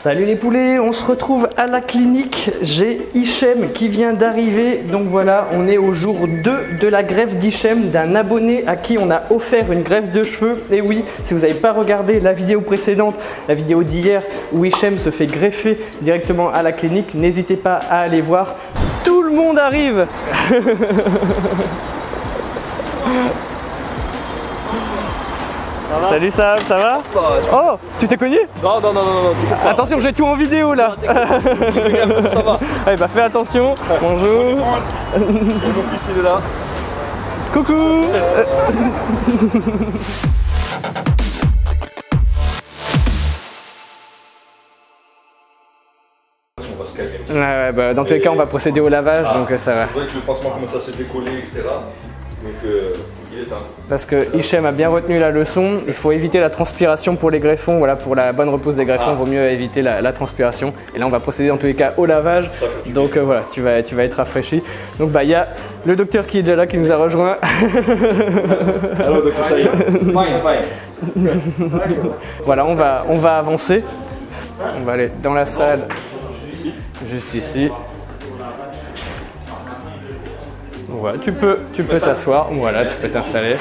Salut les poulets, on se retrouve à la clinique. J'ai Hichem qui vient d'arriver. Donc voilà, on est au jour 2 de la greffe d'Hichem, d'un abonné à qui on a offert une greffe de cheveux. Et oui, si vous n'avez pas regardé la vidéo précédente, la vidéo d'hier où Hichem se fait greffer directement à la clinique, n'hésitez pas à aller voir. Tout le monde arrive. Salut Sam, ça va? Oh, tu t'es cogné? Non, attention, j'ai tout en vidéo là. Ça va. Allez, bah fais attention. Bonjour. Mon fils il est là. Coucou. Ouais, bah, dans tous les cas, on va procéder au lavage, donc ça va. C'est vrai que le pansement commence à se décoller, etc. Donc il est temps. Parce que Hichem a bien retenu la leçon, il faut éviter la transpiration pour les greffons. Voilà, pour la bonne repose des greffons, il vaut mieux éviter la transpiration. Et là, on va procéder dans tous les cas au lavage. Donc voilà, tu vas être rafraîchi. Donc bah il y a le docteur qui est déjà là, qui nous a rejoint. Alors docteur Saïd. Fine. Voilà, on va avancer. On va aller dans la salle, juste ici. Voilà, tu peux t'asseoir, voilà, tu peux t'installer.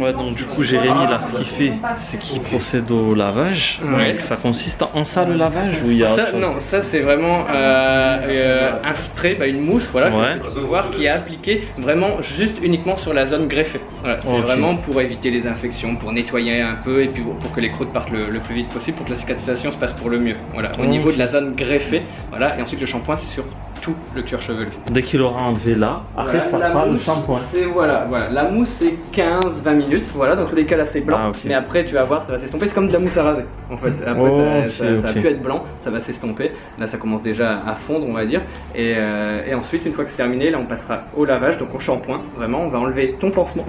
Ouais, donc du coup Jérémy là ce qu'il fait c'est qu'il procède au lavage. Ouais. Donc, ça consiste en ça le lavage ou il y a autre chose? Non, ça c'est vraiment un spray, une mousse, voilà, Ouais. que tu peux voir, qui est appliqué vraiment juste uniquement sur la zone greffée. Voilà, c'est vraiment pour éviter les infections, pour nettoyer un peu et puis pour que les croûtes partent le plus vite possible, pour que la cicatrisation se passe pour le mieux. Voilà, au niveau de la zone greffée, voilà, et ensuite le shampoing c'est sur tout le cuir chevelu. Dès qu'il aura enlevé là, après Voilà, ça sera le shampoing. Voilà, la mousse c'est 15-20 minutes, voilà, dans tous les cas là c'est blanc, Ah, ok. mais après tu vas voir ça va s'estomper, c'est comme de la mousse à raser en fait, après ça a pu être blanc, ça va s'estomper, là ça commence déjà à fondre on va dire, et ensuite une fois que c'est terminé, là on passera au lavage, donc au shampoing, vraiment on va enlever ton pansement,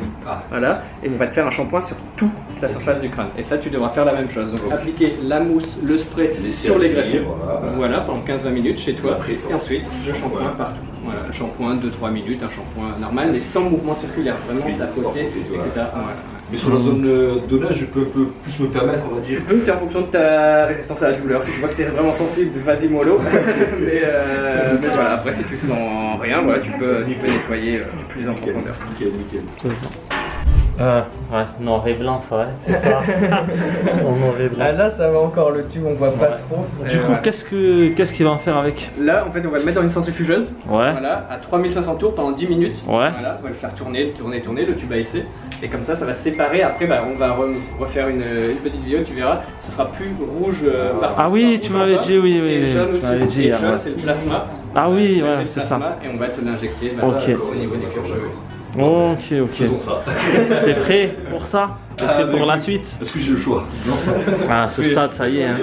voilà, et on va te faire un shampoing sur toute la surface du crâne, et ça tu devras faire la même chose, donc appliquer la mousse, le spray sur les greffes, voilà, pendant 15-20 minutes chez toi, et ensuite le shampoing partout. Voilà, le shampoing 2-3 minutes, un shampoing normal, mais sans mouvement circulaire, vraiment tapoter, etc. Voilà. Mais sur la zone de là, je peux un peu plus me permettre, on va dire. Tu peux, c'est en fonction de ta résistance à la douleur. Si tu vois que tu es vraiment sensible, vas-y mollo. mais voilà, après si tu sens rien, voilà, tu peux nettoyer plus en profondeur. Nickel. Ouais, noir et blanc ça va, c'est ça. En noir et blanc. Ah, là ça va encore, le tube on voit pas trop. Du coup qu'est-ce qu'il va en faire avec? Là en fait on va le mettre dans une centrifugeuse, Ouais. voilà, à 3500 tours pendant 10 minutes. Ouais. Voilà, on va le faire tourner, le tube va baisser. Et comme ça va se séparer. Après on va refaire une petite vidéo, tu verras, ce sera plus rouge partout. Ah oui, tu m'avais dit, oui, Et jaune tu m'avais aussi. dit. Et jaune c'est le plasma. Ah oui, On met ouais, le c'est plasma ça. Et on va te l'injecter au niveau des cuirs cheveux. Ok. Faisons ça. T'es prêt pour ça? T'es prêt pour la suite? Est-ce que j'ai le choix? Ah, à ce stade, ça y est. Hein.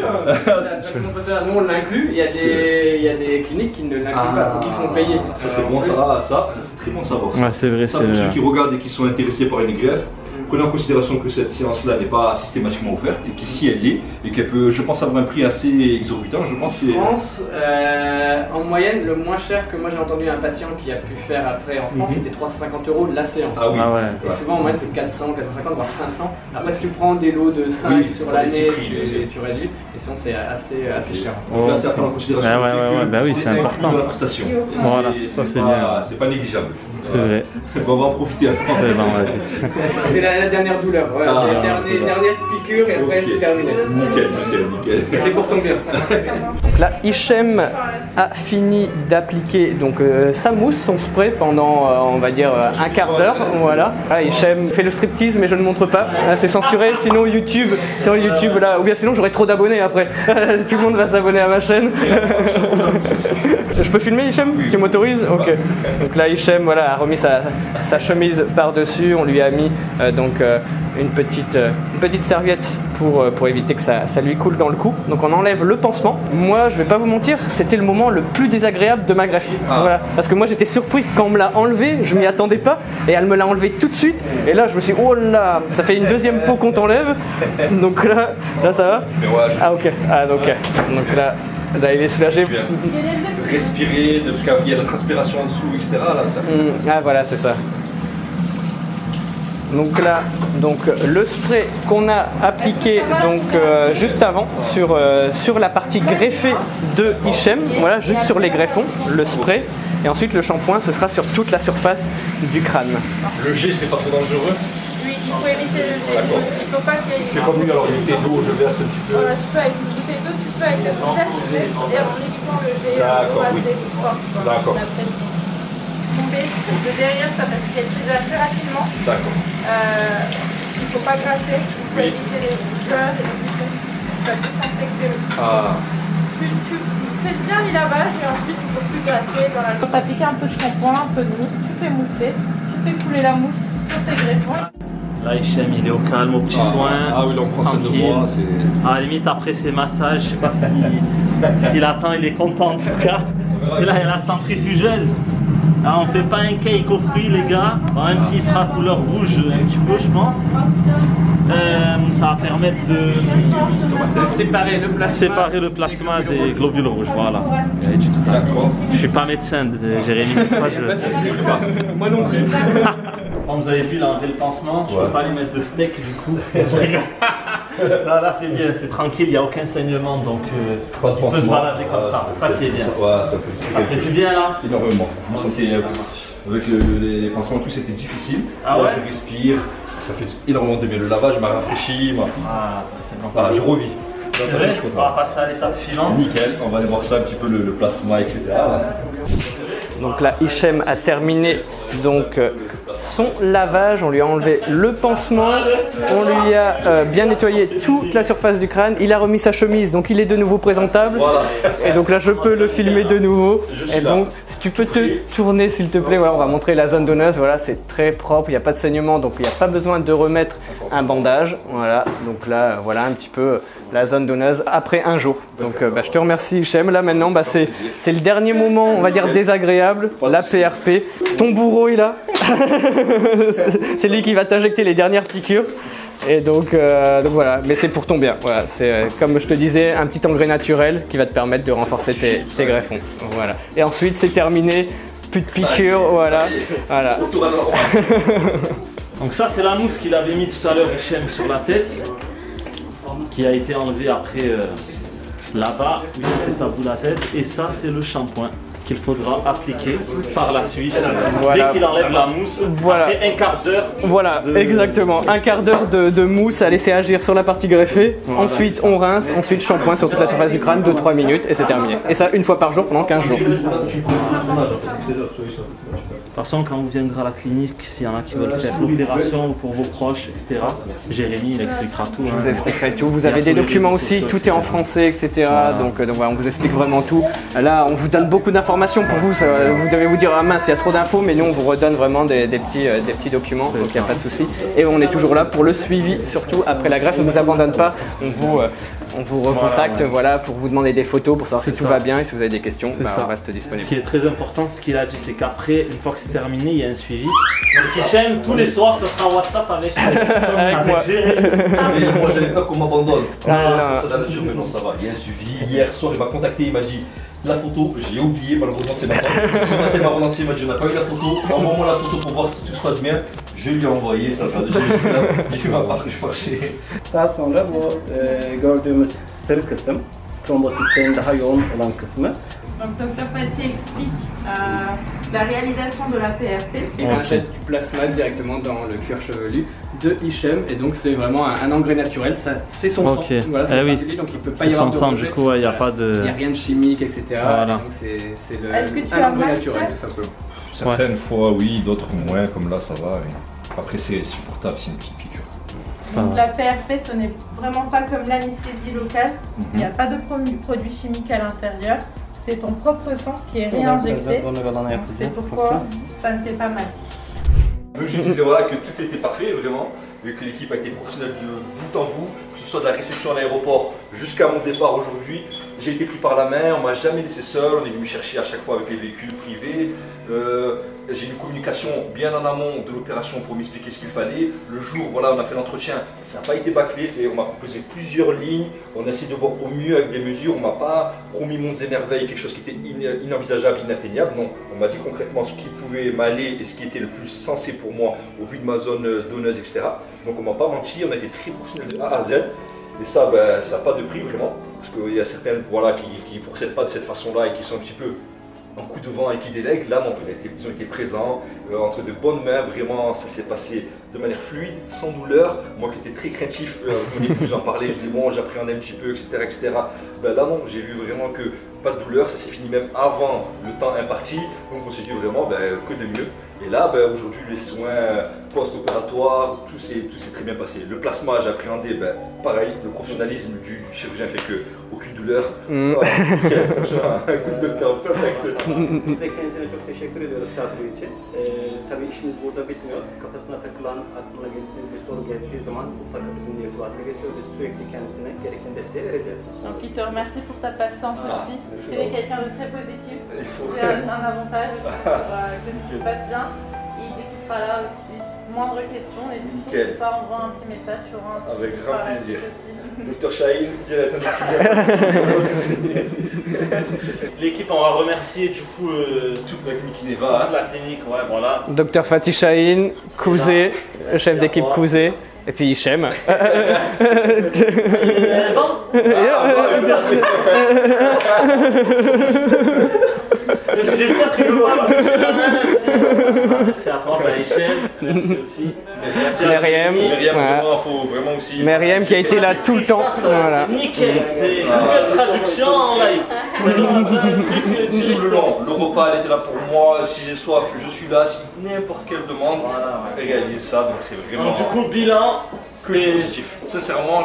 Nous on l'inclut, il y a des cliniques qui ne l'incluent pas, ou qui font payer. Ça c'est bon, ça c'est très bon de savoir. Ouais, c'est vrai, Ça, c'est pour ceux vrai. qui regardent et qui sont intéressés par une greffe, prenez en considération que cette séance-là n'est pas systématiquement offerte et qu'ici elle l'est et qu'elle peut, je pense, avoir un prix assez exorbitant. Je pense en moyenne, le moins cher que moi j'ai entendu un patient qui a pu faire après en France, c'était 350 € la séance. Ah oui. Ah ouais. Et souvent en moyenne c'est 400, 450, voire 500. Après si tu prends des lots de 5 sur l'année, tu réduis. Et sinon c'est assez cher en France. Là, c'est à prendre en considération. Bah oui, c'est important. Dans la prestation. Voilà, ça c'est bien. C'est pas négligeable. C'est vrai. On va en profiter. C'est bon, vas-y. C'est la dernière douleur, voilà, la dernière piqûre et après c'est terminé. Nickel. Et c'est pour ton bien. Donc là, Hichem a fini d'appliquer sa mousse, son spray pendant on va dire un quart d'heure. Voilà. Là, Hichem fait le striptease, mais je ne montre pas. Là, c'est censuré, sinon YouTube là, ou bien sinon j'aurai trop d'abonnés après. Tout le monde va s'abonner à ma chaîne. Je peux filmer Hichem? Tu m'autorises? Ok. Donc là, Hichem a remis sa chemise par-dessus. On lui a mis une petite serviette pour éviter que ça lui coule dans le cou. Donc on enlève le pansement. Moi, je vais pas vous mentir, c'était le moment le plus désagréable de ma greffe. Voilà. Parce que moi, j'étais surpris quand on me l'a enlevé, je m'y attendais pas, et elle me l'a enlevé tout de suite. Et là, je me suis dit, oh là, ça fait une deuxième peau qu'on t'enlève. Donc là, ça va? Ah ok. Donc là, il est soulagé. Respirer, parce qu'il y a de la transpiration en dessous, etc. Là, ça... Ah voilà, c'est ça. Donc là, le spray qu'on a appliqué juste avant sur la partie greffée de Hichem, voilà, juste sur les greffons, le spray. Et ensuite le shampoing, ce sera sur toute la surface du crâne. Le jet, c'est pas trop dangereux? Oui, il faut éviter le jet. D'accord. Il faut pas qu'il y ait... Je fais comme lui, alors une bouteille d'eau, je verse un petit peu. Voilà, tu peux avec une bouteille d'eau, tu peux avec la fourchette, et en évitant le jet assez fort. D'accord. Tomber de derrière, ça va cicatriser assez rapidement. D'accord. Il ne faut pas grasser, il faut éviter les douleurs et les boutons. Ça va désinfecter aussi. Tu fais bien les lavages et ensuite il ne faut plus gratter dans la... Tu vas appliquer un peu de shampoing, un peu de mousse, tu fais mousser, tu fais couler la mousse sur tes greffons. Là, Hichem, il est au calme, aux petits soins. Ah oui, là, on prend soin de moi. À la limite, après ces massages, je sais pas ce qu'il attend, il est content en tout cas. Et là, il y a la centrifugeuse. Là, on fait pas un cake aux fruits, les gars, même s'il sera couleur rouge un petit peu, je pense. Ça va permettre de séparer le plasma des globules rouges, voilà. Je suis pas médecin, Jérémy, c'est pas je... Moi non plus. Comme vous avez vu, il a enlevé le pansement, je ne peux pas lui mettre de steak du coup. Là c'est bien, c'est tranquille, il n'y a aucun saignement, donc il peut se balader comme ça, ça qui est bien. Ouais, ça fait du bien là? Énormément. Je me sentais, avec les pansements et tout, c'était difficile. Ah ouais? Je respire, ça fait énormément de bien. Le lavage m'a rafraîchi. C'est bon. Voilà, je revis. C'est vrai, on va passer à l'étape suivante. Nickel, on va aller voir ça un petit peu, le plasma, etc. Donc là, Hichem a terminé son lavage, on lui a enlevé le pansement, on lui a bien nettoyé toute la surface du crâne, il a remis sa chemise, donc il est de nouveau présentable. Voilà. Et donc là, je peux le filmer de nouveau. Et donc, si tu peux te tourner, s'il te plaît, voilà, on va montrer la zone donneuse. Voilà, c'est très propre, il n'y a pas de saignement, donc il n'y a pas besoin de remettre un bandage. Voilà, donc là, voilà un petit peu la zone donneuse après un jour. Donc, je te remercie, Hichem. Là, maintenant, c'est le dernier moment, on va dire désagréable, la PRP. Ton bourreau est là. C'est lui qui va t'injecter les dernières piqûres. Et donc voilà, mais c'est pour ton bien. Voilà, c'est comme je te disais, un petit engrais naturel qui va te permettre de renforcer tes greffons. Voilà. Et ensuite, c'est terminé. Plus de piqûres, voilà. Donc ça, c'est la mousse qu'il avait mis tout à l'heure, Hichem, sur la tête, qui a été enlevée après là-bas, où il a fait sa boule à sel. Et ça, c'est le shampoing qu'il faudra appliquer par la suite, voilà. Dès qu'il enlève la mousse, voilà. Après un quart d'heure. Voilà, exactement. Un quart d'heure de mousse à laisser agir sur la partie greffée. Voilà, ensuite, on rince. Ensuite, shampoing sur toute la surface du crâne, 2-3 minutes et c'est terminé. Et ça, une fois par jour pendant 15 jours. De toute façon, quand vous viendrez à la clinique, s'il y en a qui veulent faire l'opération ou pour vos proches, etc., Jérémy, il expliquera tout. Je vous expliquerai tout. Vous avez des documents aussi, tout est en français, etc. Voilà. Donc voilà, on vous explique vraiment tout. Là, on vous donne beaucoup d'informations pour vous. Vous devez vous dire, ah mince, il y a trop d'infos, mais nous, on vous redonne vraiment des petits documents, donc il n'y a pas de souci. Et on est toujours là pour le suivi, surtout après la greffe. On ne vous abandonne pas. On vous recontacte, voilà, pour vous demander des photos, pour savoir si tout va bien et si vous avez des questions, on reste disponible. Ce qui est très important, ce qu'il a dit, c'est qu'après, une fois que c'est terminé, il y a un suivi. Donc Hichem, tous les soirs, ce sera en WhatsApp avec moi. Moi, j'avais peur qu'on m'abandonne. Ça dans la nature, mais non, ça va, il y a un suivi. Hier soir, il m'a contacté, il m'a dit la photo, j'ai oublié, malheureusement, c'est ma faute. Ce matin, il m'a relancé, il m'a dit on n'a pas eu la photo, envoie-moi la photo pour voir si tout se passe bien. Je lui ai envoyé, ça va. J'ai fait ma part, je pensais. Daha sonra bu gördüğümüz sarı kısım trombositlerin daha yoğun olan kısmı. Donc Dr Paty explique la réalisation de la PRP. Il injecte du plasma directement dans le cuir chevelu de Hichem et donc c'est vraiment un engrais naturel, c'est son sang. Voilà, c'est oui. donc il ne peut pas y avoir de sang, du coup, il n'y a pas de... Il n'y a rien de chimique, etc. Voilà. Donc c'est un engrais naturel tout simplement. Certaines fois oui, d'autres moins, comme là ça va. Après c'est supportable, c'est une petite piqûre. Donc la PRP, ce n'est vraiment pas comme l'anesthésie locale, il n'y a pas de produits chimiques à l'intérieur, c'est ton propre sang qui est réinjecté, c'est pourquoi ça ne fait pas mal. Donc je disais voilà, que tout était parfait vraiment, vu que l'équipe a été professionnelle de bout en bout, que ce soit de la réception à l'aéroport jusqu'à mon départ aujourd'hui, j'ai été pris par la main, on m'a jamais laissé seul, on est venu me chercher à chaque fois avec les véhicules privés. J'ai une communication bien en amont de l'opération pour m'expliquer ce qu'il fallait. Le jour, voilà, on a fait l'entretien, ça n'a pas été bâclé, on m'a proposé plusieurs lignes, on a essayé de voir au mieux avec des mesures, on m'a pas promis monts et merveilles, quelque chose qui était inenvisageable, inatteignable. Non, on m'a dit concrètement ce qui pouvait m'aller et ce qui était le plus sensé pour moi au vu de ma zone donneuse, etc. Donc on m'a pas menti, on a été très professionnel de A à Z. Et ça, ben, ça n'a pas de prix vraiment, parce qu'il y a certaines voilà, qui ne procèdent pas de cette façon-là et qui sont un petit peu en coup de vent et qui délèguent. Là, non, ils ont été présents, entre de bonnes mains, vraiment, ça s'est passé de manière fluide, sans douleur. Moi qui étais très craintif, mon épouse en parlait, je dis bon, j'appréhendais un petit peu, etc. etc. Ben, là, non, j'ai vu vraiment que pas de douleur, ça s'est fini même avant le temps imparti, donc on s'est dit vraiment ben, que de mieux. Et là, ben, aujourd'hui, les soins post-opératoires, tout s'est très bien passé. Le plasma, j'ai appréhendé, ben, pareil, le professionnalisme du chirurgien fait que aucune douleur. Un coup de docteur, perfect. Biz de kendisine çok teşekkür ediyoruz sabrı için. Tabii işimiz burada bitmiyor. Kafasına takılan, aklına geldiği bir soru geldiği zaman mutlaka bizimle irtibata geçiyor. Biz sürekli kendisine gereken desteği vereceğiz. Donc il te remercie pour ta patience aussi. C'est quelqu'un de très positif. C'est un avantage aussi pour que tout se passe bien. Et il dit qu'il sera là aussi. Moindre question, n'hésite pas, envoie un petit message, tu auras un suivi. Avec grand plaisir. Docteur Chahine, L'équipe, on va remercier du coup toute la clinique Kineva. Toute la clinique, ouais, voilà. Docteur Fatih Chahine, Kouzé, le chef d'équipe Kouzé, et puis Hichem. C'est à toi, Hichem. Merci aussi. Merci Myriam. Vraiment aussi. Myriam qui a été là tout le temps. Voilà. C'est nickel, c'est Google Traduction en live. Tout le long, le repas elle était là pour moi, si j'ai soif, je suis là, si n'importe quelle demande, réalise ça, donc c'est vraiment... Donc, du coup, bilan, que du positif. Sincèrement,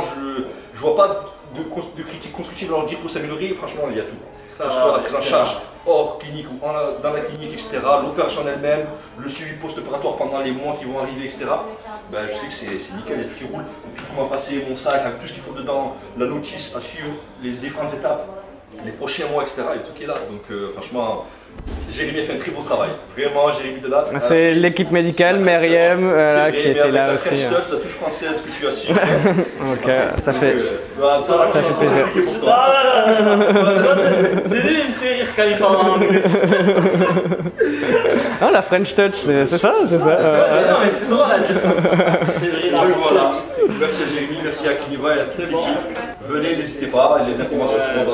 je vois pas de critiques constructives à leur dire pour s'améliorer, franchement il y a tout. Que ce soit la prise en charge hors clinique ou dans la clinique, etc. L'opération elle-même, le suivi post-opératoire pendant les mois qui vont arriver, etc. Ben, je sais que c'est nickel, il y a tout qui roule. Donc, tout ce qu'on va passer, mon sac, avec tout ce qu'il faut dedans, la notice à suivre, les différentes étapes, les prochains mois, etc. Il y a tout qui est là. Donc franchement, Jérémy a fait un très beau travail. Vraiment, Jérémy de là. C'est l'équipe médicale, Myriam, qui était là aussi. La French Touch, la touche française que tu as su. Donc ça fait plaisir. C'est lui, il me fait rire quand il parle en anglais. Ah, la French Touch, c'est ça, c'est ça. Non, mais c'est drôle à dire. Donc voilà. Merci à Jérémy, merci à Kineva et à toute l'équipe. Venez, n'hésitez pas, les informations seront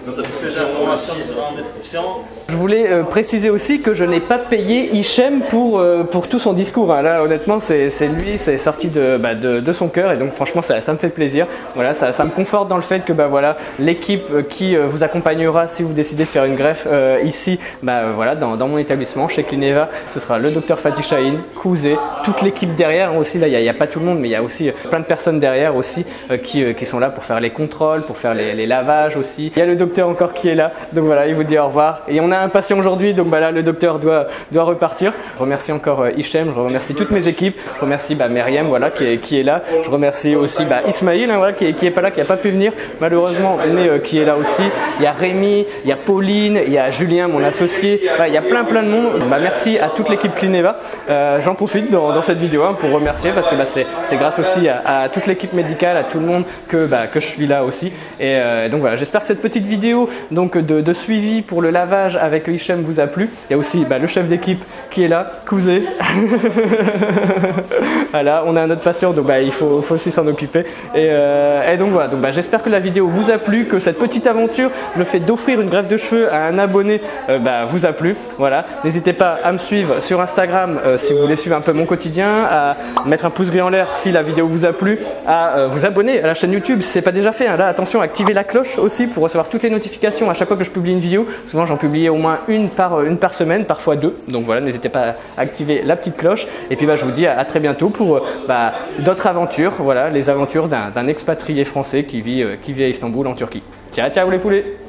dans ta description. Je voulais préciser aussi que je n'ai pas payé Hichem pour tout son discours. Hein. Là, honnêtement, c'est lui, c'est sorti de son cœur et donc franchement, ça me fait plaisir. Voilà, ça me conforte dans le fait que voilà, l'équipe qui vous accompagnera si vous décidez de faire une greffe ici, voilà, dans mon établissement, chez Kineva, ce sera le docteur Fatih Chahine, Kouzé, toute l'équipe derrière aussi. Là, il n'y a pas tout le monde, mais il y a aussi plein de personnes derrière aussi qui sont là pour faire les contrôles, pour faire les lavages aussi. Il y a le docteur encore qui est là, donc voilà, il vous dit au revoir. Et on a un patient aujourd'hui, donc là, le docteur doit repartir. Je remercie encore Hichem, je remercie toutes mes équipes, je remercie Myriam, voilà, qui est là. Je remercie aussi Ismaïl, hein, voilà, qui est pas là, qui n'a pas pu venir malheureusement, mais qui est là aussi. Il y a Rémi, il y a Pauline, il y a Julien, mon associé. Voilà, il y a plein de monde. Merci à toute l'équipe Kineva. J'en profite dans cette vidéo pour remercier parce que c'est grâce aussi à toute l'équipe médicale, à tout le monde que je suis là aussi. Et donc voilà, j'espère que cette petite vidéo donc de suivi pour le lavage avec Hichem vous a plu. Il y a aussi le chef d'équipe qui est là, Kouzé. Voilà, on a un autre patient, donc il faut aussi s'en occuper. Et donc voilà, donc j'espère que la vidéo vous a plu, que cette petite aventure, le fait d'offrir une greffe de cheveux à un abonné, vous a plu. Voilà, n'hésitez pas à me suivre sur Instagram si vous voulez suivre un peu mon quotidien, à mettre un pouce gris en l'air si la vidéo vous a plu, à vous abonner à la chaîne YouTube si ce n'est pas déjà fait. Hein. Là, attention, activez la cloche aussi pour recevoir toutes les notifications à chaque fois que je publie une vidéo. Souvent, j'en publie au moins une par semaine, parfois deux. Donc voilà, n'hésitez pas à activer la petite cloche. Et puis je vous dis à très bientôt pour d'autres aventures. Voilà, les aventures d'un expatrié français qui vit à Istanbul en Turquie. Ciao, ciao les poulets!